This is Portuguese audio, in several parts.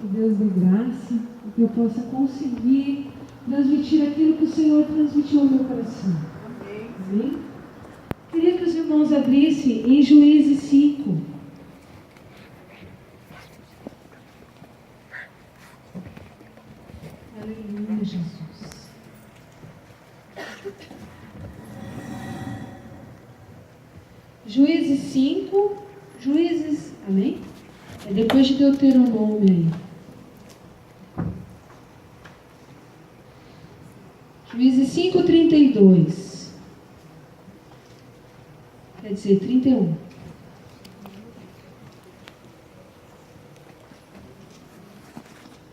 que Deus dê graça, que eu possa conseguir transmitir aquilo que o Senhor transmitiu ao meu coração. Amém? Queria que os irmãos abrissem em Juízes 5. Aleluia, Jesus. Juízes 5, amém? É depois de Deuteronômio aí. Juízes 5, 32. Quer dizer, 31.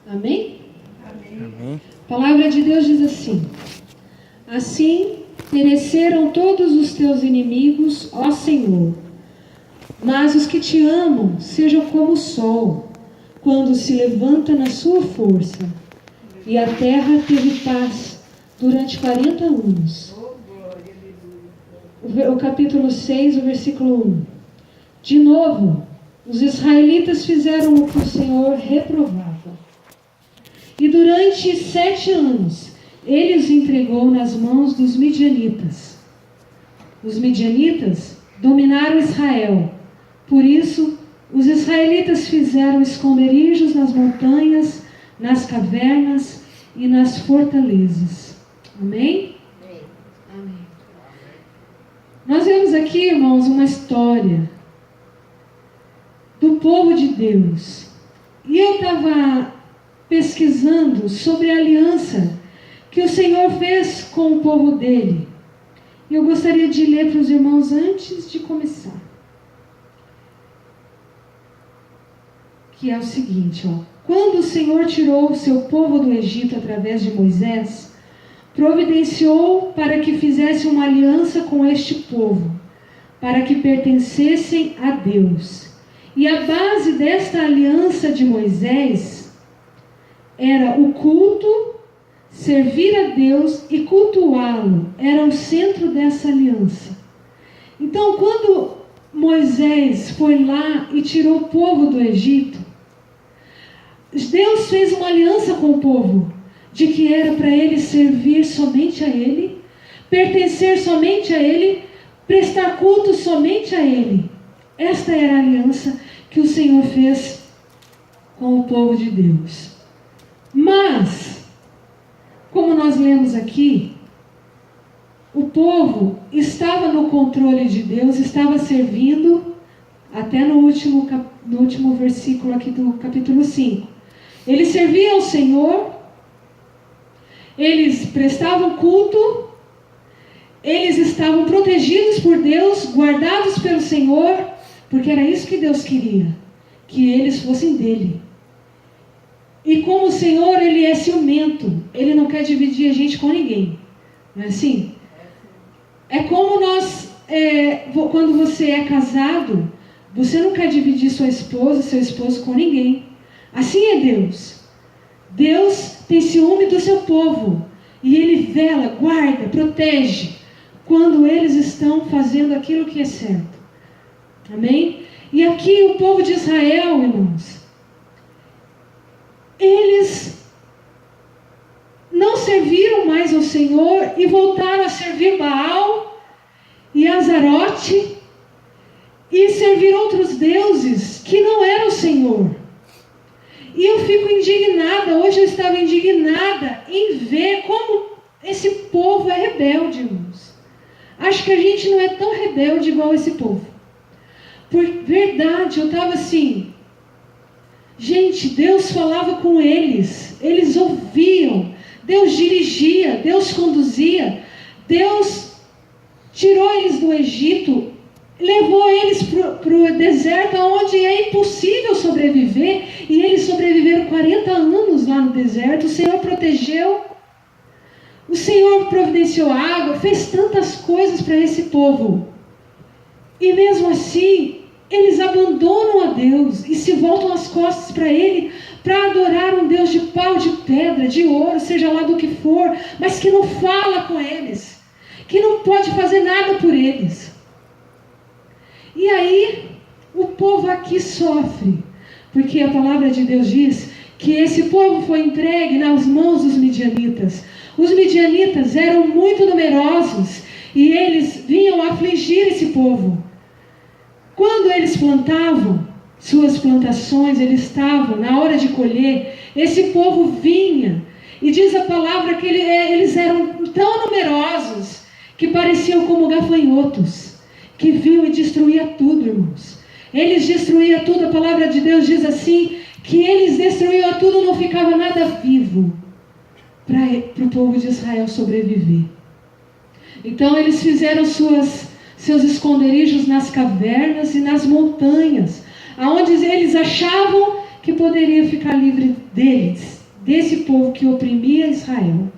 Amém? Amém. A palavra de Deus diz assim: assim pereceram todos os teus inimigos, ó Senhor. Mas os que te amam sejam como o sol, quando se levanta na sua força. E a terra teve paz durante 40 anos. O capítulo 6, o versículo 1. De novo, os israelitas fizeram o que o Senhor reprovava. E durante 7 anos, ele os entregou nas mãos dos midianitas. Os midianitas dominaram Israel. Por isso, os israelitas fizeram esconderijos nas montanhas, nas cavernas e nas fortalezas. Amém? Amém. Nós vemos aqui, irmãos, uma história do povo de Deus. E eu estava pesquisando sobre a aliança que o Senhor fez com o povo dele. E eu gostaria de ler para os irmãos antes de começar. Que é o seguinte, ó. Quando o Senhor tirou o seu povo do Egito através de Moisés, providenciou para que fizesse uma aliança com este povo, para que pertencessem a Deus. E a base desta aliança de Moisés era o culto, servir a Deus e cultuá-lo. Era o centro dessa aliança. Então, quando Moisés foi lá e tirou o povo do Egito, Deus fez uma aliança com o povo, de que era para ele servir somente a ele, pertencer somente a ele, prestar culto somente a ele. Esta era a aliança que o Senhor fez com o povo de Deus. Mas, como nós lemos aqui, o povo estava no controle de Deus, estava servindo, até no último versículo aqui do capítulo 5. Eles serviam ao Senhor, eles prestavam culto, eles estavam protegidos por Deus, guardados pelo Senhor, porque era isso que Deus queria, que eles fossem dele. E como o Senhor, ele é ciumento, ele não quer dividir a gente com ninguém, não é assim? É como quando você é casado, você não quer dividir sua esposa, seu esposo com ninguém. Assim é Deus. Deus tem ciúme do seu povo. E ele vela, guarda, protege, quando eles estão fazendo aquilo que é certo. Amém? E aqui o povo de Israel, irmãos, eles não serviram mais ao Senhor e voltaram a servir Baal e Azarote e servir outros deuses que não eram o Senhor. E eu fico indignada, hoje eu estava indignada em ver como esse povo é rebelde, irmãos. Acho que a gente não é tão rebelde igual esse povo. Por verdade, eu estava assim, gente, Deus falava com eles ouviam, Deus dirigia, Deus conduzia, Deus tirou eles do Egito, levou eles para o deserto, onde é impossível sobreviver, e eles sobreviveram 40 anos lá no deserto. O Senhor protegeu, o Senhor providenciou água, fez tantas coisas para esse povo, e mesmo assim, eles abandonam a Deus, e se voltam as costas para Ele, para adorar um Deus de pau, de pedra, de ouro, seja lá do que for, mas que não fala com eles, que não pode fazer nada por eles. E aí, o povo aqui sofre, porque a palavra de Deus diz que esse povo foi entregue nas mãos dos midianitas. Os midianitas eram muito numerosos e eles vinham afligir esse povo. Quando eles plantavam suas plantações, eles estavam na hora de colher, esse povo vinha, e diz a palavra que eles eram tão numerosos que pareciam como gafanhotos, que vinham e destruía tudo, irmãos. Eles destruíam tudo. A palavra de Deus diz assim, que eles destruíam tudo, não ficava nada vivo para o povo de Israel sobreviver. Então eles fizeram seus esconderijos nas cavernas e nas montanhas, aonde eles achavam que poderia ficar livre deles, desse povo que oprimia Israel.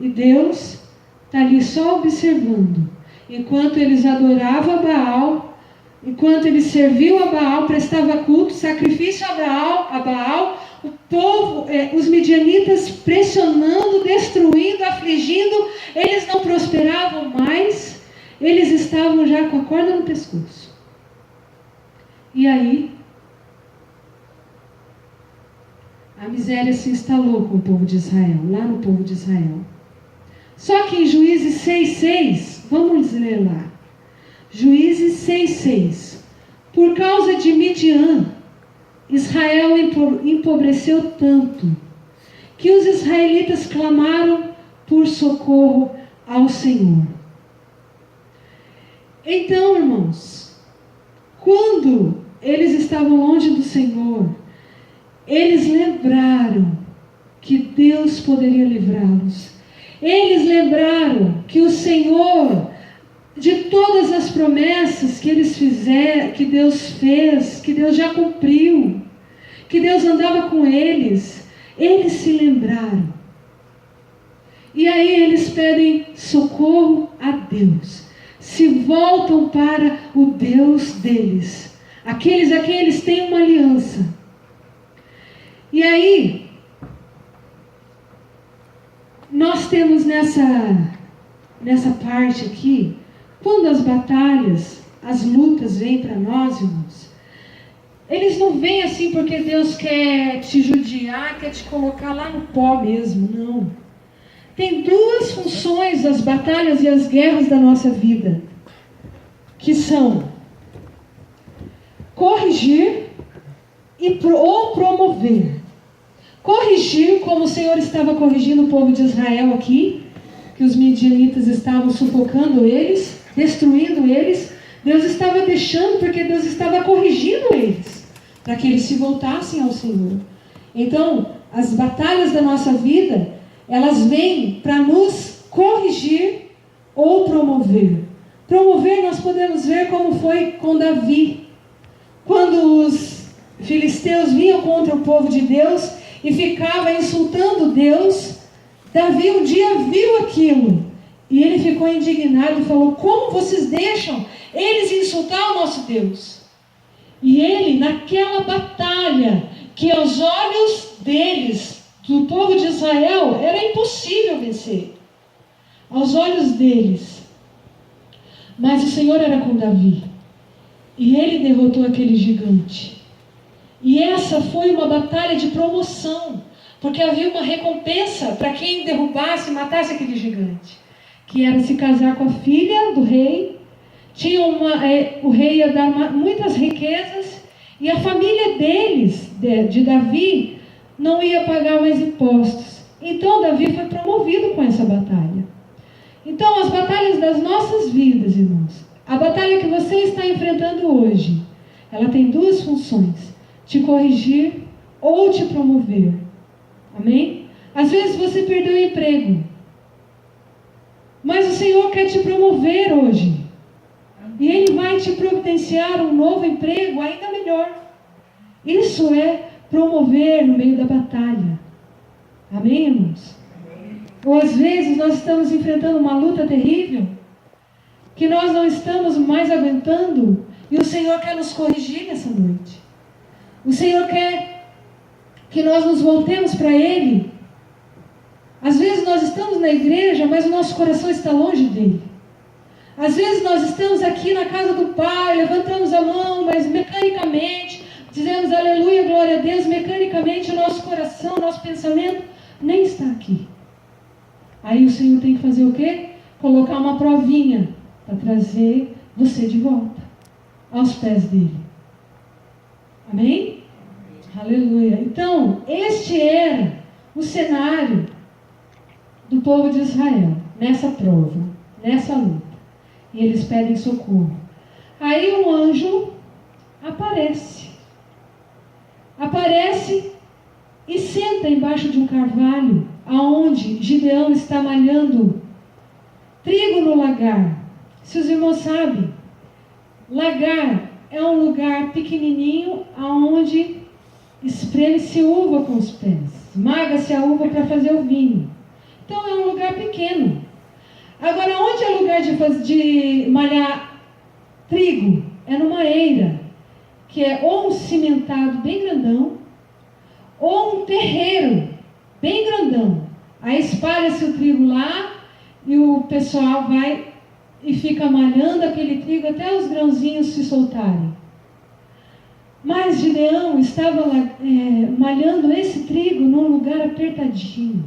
E Deus está ali só observando. Enquanto eles adoravam a Baal, enquanto eles serviam a Baal, prestavam culto, sacrifício a Baal, o povo, os midianitas pressionando, destruindo, afligindo, eles não prosperavam mais, eles estavam já com a corda no pescoço. E aí, a miséria se instalou com o povo de Israel, lá no povo de Israel. Só que em Juízes 6:6, vamos ler lá. Juízes 6:6. Por causa de Midian, Israel empobreceu tanto que os israelitas clamaram por socorro ao Senhor. Então, irmãos, quando eles estavam longe do Senhor, eles lembraram que Deus poderia livrá-los. Eles lembraram que o Senhor, de todas as promessas que eles fizeram, que Deus fez, que Deus já cumpriu, que Deus andava com eles se lembraram. E aí eles pedem socorro a Deus, se voltam para o Deus deles, aqueles a quem eles têm uma aliança. E aí, nós temos nessa parte aqui, quando as batalhas, as lutas vêm para nós, irmãos, eles não vêm assim porque Deus quer te judiar, quer te colocar lá no pó mesmo, não. Tem duas funções das batalhas e as guerras da nossa vida, que são corrigir ou promover. Corrigir, como o Senhor estava corrigindo o povo de Israel aqui, que os midianitas estavam sufocando eles, destruindo eles. Deus estava deixando, porque Deus estava corrigindo eles, para que eles se voltassem ao Senhor. Então, as batalhas da nossa vida, elas vêm para nos corrigir ou promover. Promover, nós podemos ver como foi com Davi. Quando os filisteus vinham contra o povo de Deus e ficava insultando Deus, Davi um dia viu aquilo e ele ficou indignado e falou: como vocês deixam eles insultar o nosso Deus? E ele, naquela batalha que aos olhos deles, do povo de Israel, era impossível vencer, aos olhos deles, mas o Senhor era com Davi e ele derrotou aquele gigante. E essa foi uma batalha de promoção, porque havia uma recompensa para quem derrubasse e matasse aquele gigante, que era se casar com a filha do rei. O rei ia dar muitas riquezas, e a família deles, de Davi, não ia pagar mais impostos. Então Davi foi promovido com essa batalha. Então as batalhas das nossas vidas, irmãos, a batalha que você está enfrentando hoje, ela tem duas funções: te corrigir ou te promover. Amém? Às vezes você perdeu o emprego, mas o Senhor quer te promover hoje. E Ele vai te providenciar um novo emprego ainda melhor. Isso é promover no meio da batalha. Amém, irmãos? Ou às vezes nós estamos enfrentando uma luta terrível, que nós não estamos mais aguentando, e o Senhor quer nos corrigir nessa noite. O Senhor quer que nós nos voltemos para Ele. Às vezes nós estamos na igreja, mas o nosso coração está longe dEle. Às vezes nós estamos aqui na casa do Pai, levantamos a mão, mas mecanicamente, dizemos aleluia, glória a Deus, mecanicamente o nosso coração, o nosso pensamento nem está aqui. Aí o Senhor tem que fazer o quê? Colocar uma provinha para trazer você de volta aos pés dele. Amém? Aleluia. Então, este era o cenário do povo de Israel, nessa prova, nessa luta. E eles pedem socorro. Aí um anjo aparece e senta embaixo de um carvalho, aonde Gideão está malhando trigo no lagar. Se os irmãos sabem, lagar é um lugar pequenininho, aonde espreme-se uva com os pés, esmaga-se a uva para fazer o vinho. Então é um lugar pequeno. Agora, onde é lugar de malhar trigo? É numa eira, que é ou um cimentado bem grandão, ou um terreiro bem grandão. Aí espalha-se o trigo lá, e o pessoal vai e fica malhando aquele trigo até os grãozinhos se soltarem. Mas Gideão estava malhando esse trigo num lugar apertadinho,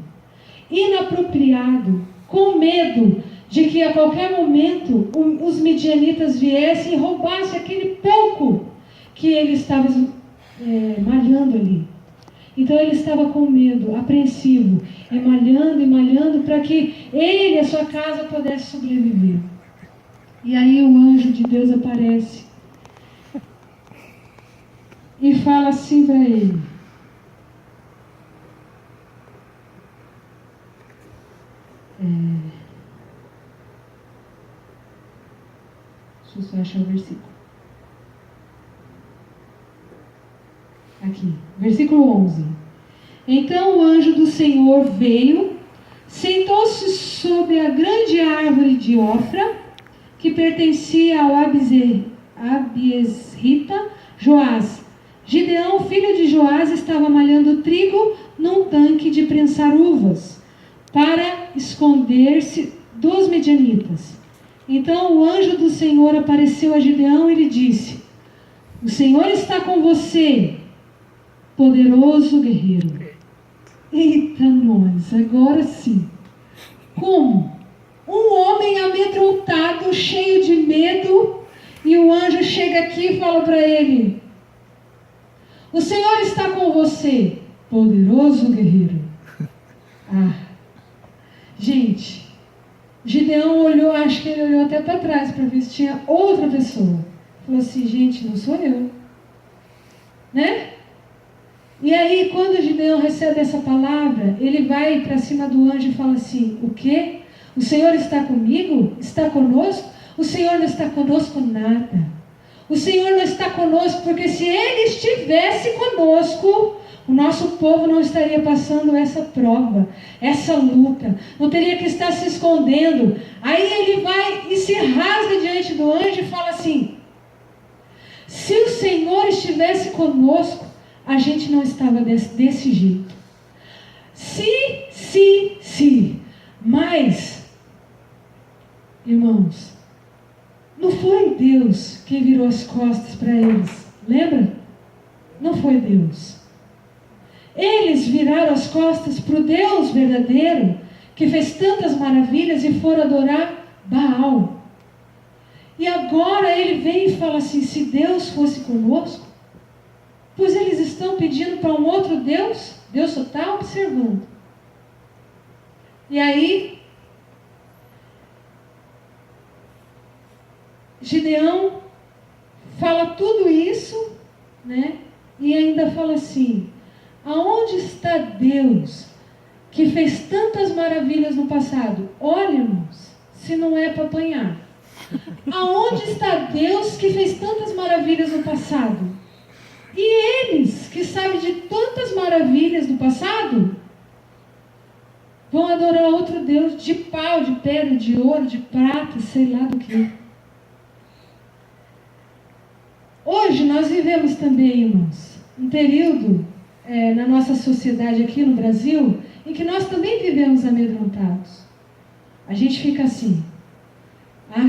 inapropriado, com medo de que a qualquer momento os midianitas viessem e roubassem aquele pouco que ele estava malhando ali. Então ele estava com medo, apreensivo, e malhando para que ele e a sua casa pudessem sobreviver. E aí o anjo de Deus aparece e fala assim para ele: deixa eu só achar o versículo. Aqui, versículo 11. Então o anjo do Senhor veio, sentou-se sob a grande árvore de Ofra, que pertencia ao Abiesrita Joás. Gideão, filho de Joás, estava malhando trigo num tanque de prensar uvas, para esconder-se dos midianitas. Então o anjo do Senhor apareceu a Gideão e lhe disse: o Senhor está com você, poderoso guerreiro. Eita nós, agora sim. Como? Um homem amedrontado, cheio de medo, e o anjo chega aqui e fala para ele: o Senhor está com você, poderoso guerreiro. Gente, Gideão olhou, acho que ele olhou até para trás para ver se tinha outra pessoa. Falou assim: gente, não sou eu, né? E aí, quando Gideão recebe essa palavra, ele vai para cima do anjo e fala assim: o quê? O Senhor está comigo? Está conosco? O Senhor não está conosco nada. O Senhor não está conosco, porque se Ele estivesse conosco, o nosso povo não estaria passando essa prova, essa luta, não teria que estar se escondendo. Aí ele vai e se rasga diante do anjo e fala assim: se o Senhor estivesse conosco, a gente não estava desse jeito. Se. Mas, irmãos, não foi Deus que virou as costas para eles. Lembra? Não foi Deus. Eles viraram as costas para o Deus verdadeiro, que fez tantas maravilhas, e foram adorar Baal. E agora ele vem e fala assim: se Deus fosse conosco, pois eles estão pedindo para um outro Deus. Deus só está observando. E aí, Gideão fala tudo isso, né? E ainda fala assim: aonde está Deus que fez tantas maravilhas no passado? Olha, irmãos, se não é para apanhar. Aonde está Deus que fez tantas maravilhas no passado? E eles, que sabem de tantas maravilhas do passado, vão adorar outro Deus de pau, de pedra, de ouro, de prata, sei lá do que. Hoje nós vivemos também, irmãos, um período na nossa sociedade aqui no Brasil, em que nós também vivemos amedrontados. A gente fica assim: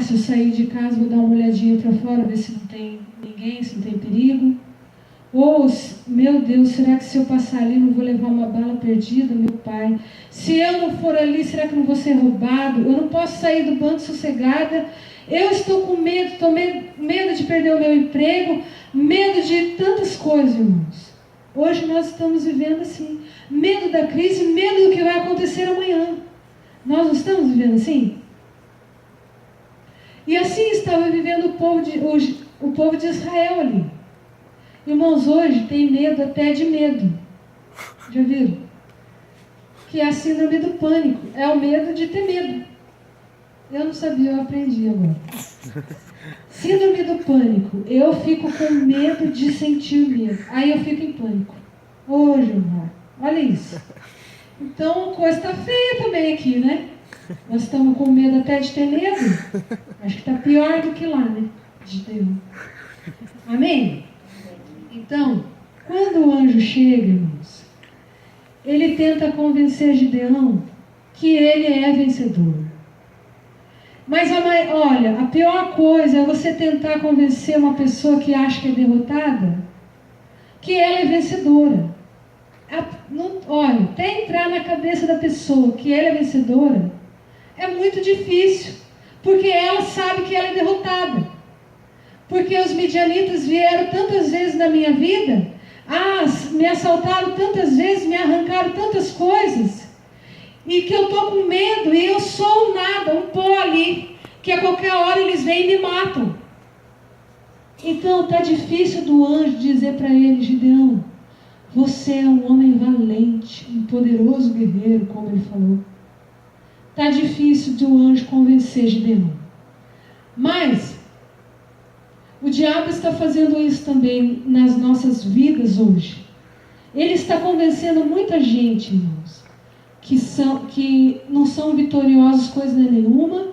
se eu sair de casa, vou dar uma olhadinha para fora, ver se não tem ninguém, se não tem perigo. Ou, meu Deus, será que se eu passar ali não vou levar uma bala perdida, meu pai? Se eu não for ali, será que não vou ser roubado? Eu não posso sair do banco sossegada. Eu estou com medo, medo de perder o meu emprego, medo de tantas coisas, irmãos. Hoje nós estamos vivendo assim. Medo da crise, medo do que vai acontecer amanhã. Nós não estamos vivendo assim? E assim estava vivendo o povo de Israel ali. Irmãos, hoje tem medo até de medo. Já viram? Que é a síndrome do pânico. É o medo de ter medo. Eu não sabia, eu aprendi agora. Síndrome do pânico. Eu fico com medo de sentir medo. Aí eu fico em pânico. Ô, Gilmar, olha isso. Então, a coisa está feia também aqui, né? Nós estamos com medo até de ter medo. Acho que está pior do que lá, né? De ter. Amém? Então, quando o anjo chega, irmãos, ele tenta convencer Gideão que ele é vencedor. Mas, olha, a pior coisa é você tentar convencer uma pessoa que acha que é derrotada, que ela é vencedora. Olha, até entrar na cabeça da pessoa que ela é vencedora, é muito difícil, porque ela sabe que ela é derrotada. Porque os midianitas vieram tantas vezes na minha vida, me assaltaram tantas vezes, me arrancaram tantas coisas, e que eu estou com medo, e eu sou nada, um pó ali, que a qualquer hora eles vêm e me matam. Então está difícil do anjo dizer para ele: Gideão, você é um homem valente, um poderoso guerreiro, como ele falou. Está difícil do anjo convencer Gideão. Mas o diabo está fazendo isso também nas nossas vidas hoje. Ele está convencendo muita gente, irmãos, que não são vitoriosos coisa nenhuma,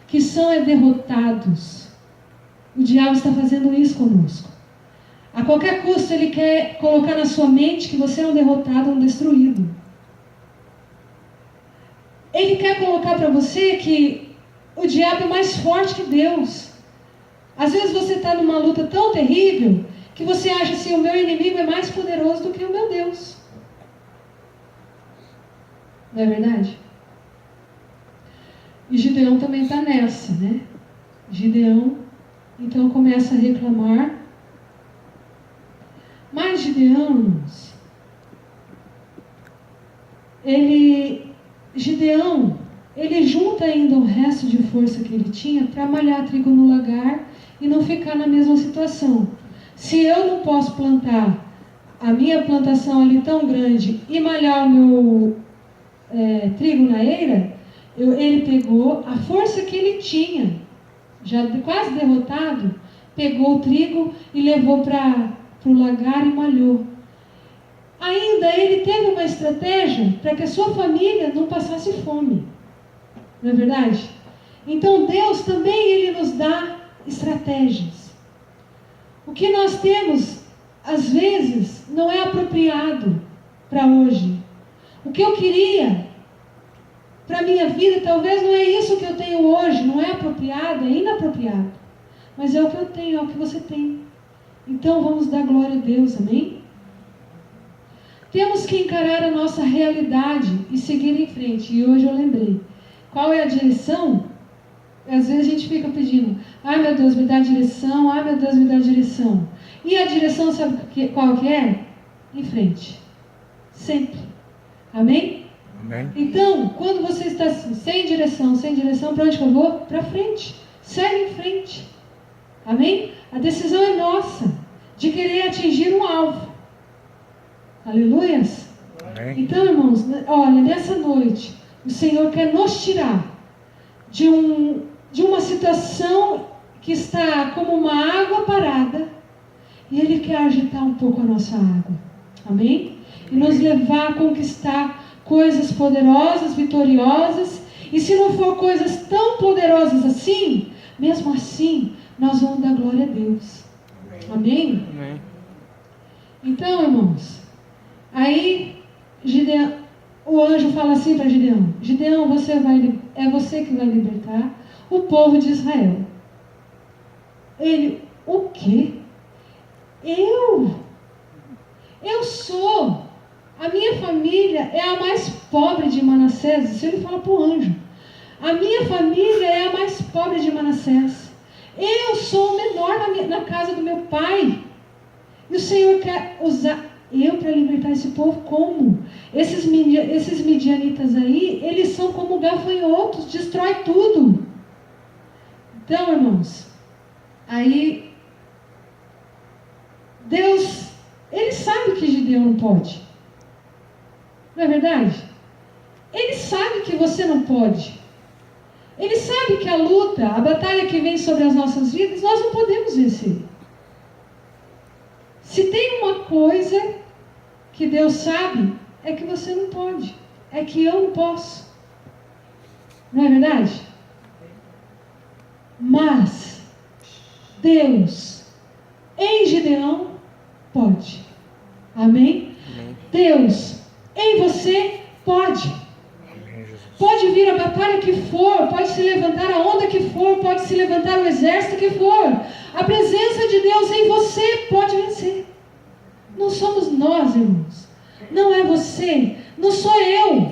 que são derrotados. O diabo está fazendo isso conosco. A qualquer custo ele quer colocar na sua mente que você é um derrotado, um destruído. Ele quer colocar para você que o diabo é mais forte que Deus. Às vezes você está numa luta tão terrível que você acha assim: o meu inimigo é mais poderoso do que o meu Deus. Não é verdade? E Gideão também está nessa, né? Gideão, então, começa a reclamar. Mas Gideão, ele junta ainda o resto de força que ele tinha para malhar trigo no lagar e não ficar na mesma situação. Se eu não posso plantar a minha plantação ali tão grande e malhar o meu trigo na eira, ele pegou a força que ele tinha, já quase derrotado, pegou o trigo e levou para o lagar e malhou. Ainda ele teve uma estratégia para que a sua família não passasse fome. Não é verdade? Então Deus também ele nos dá estratégias. O que nós temos, às vezes, não é apropriado para hoje. O que eu queria para a minha vida, talvez não é isso que eu tenho hoje, não é apropriado, é inapropriado. Mas é o que eu tenho, é o que você tem. Então vamos dar glória a Deus, amém? Temos que encarar a nossa realidade e seguir em frente. E hoje eu lembrei. Qual é a direção? Às vezes a gente fica pedindo: ai meu Deus, me dá direção, ai meu Deus, me dá direção. E a direção, sabe qual que é? Em frente. Sempre. Amém? Amém. Então, quando você está assim, sem direção, para onde que eu vou? Para frente. Segue em frente. Amém? A decisão é nossa, de querer atingir um alvo. Aleluias? Amém. Então, irmãos, olha, nessa noite, o Senhor quer nos tirar de uma situação que está como uma água parada, e Ele quer agitar um pouco a nossa água. Amém? E nos levar a conquistar coisas poderosas, vitoriosas. E se não for coisas tão poderosas assim, mesmo assim, nós vamos dar glória a Deus. Amém? Amém. Então, irmãos, aí Gideão, o anjo fala assim para Gideão: Gideão, é você que vai libertar o povo de Israel. Ele: o quê? Eu? A minha família é a mais pobre de Manassés. Isso ele fala para o anjo. A minha família é a mais pobre de Manassés. Eu sou o menor na casa do meu pai. E o Senhor quer usar eu para libertar esse povo como? Esses midianitas aí, eles são como gafanhotos, destrói tudo. Então, irmãos, aí Deus, ele sabe que Gideão não pode. Não é verdade? Ele sabe que você não pode. Ele sabe que a luta, a batalha que vem sobre as nossas vidas, nós não podemos vencer. Se tem uma coisa que Deus sabe, é que você não pode. É que eu não posso. Não é verdade? Mas Deus, em Gideão, pode. Amém? Amém. Deus, em você, pode. Amém, Jesus. Pode vir a batalha que for, pode se levantar a onda que for, pode se levantar o exército que for. A presença de Deus em você pode vencer. Não somos nós, irmãos. Não é você, não sou eu.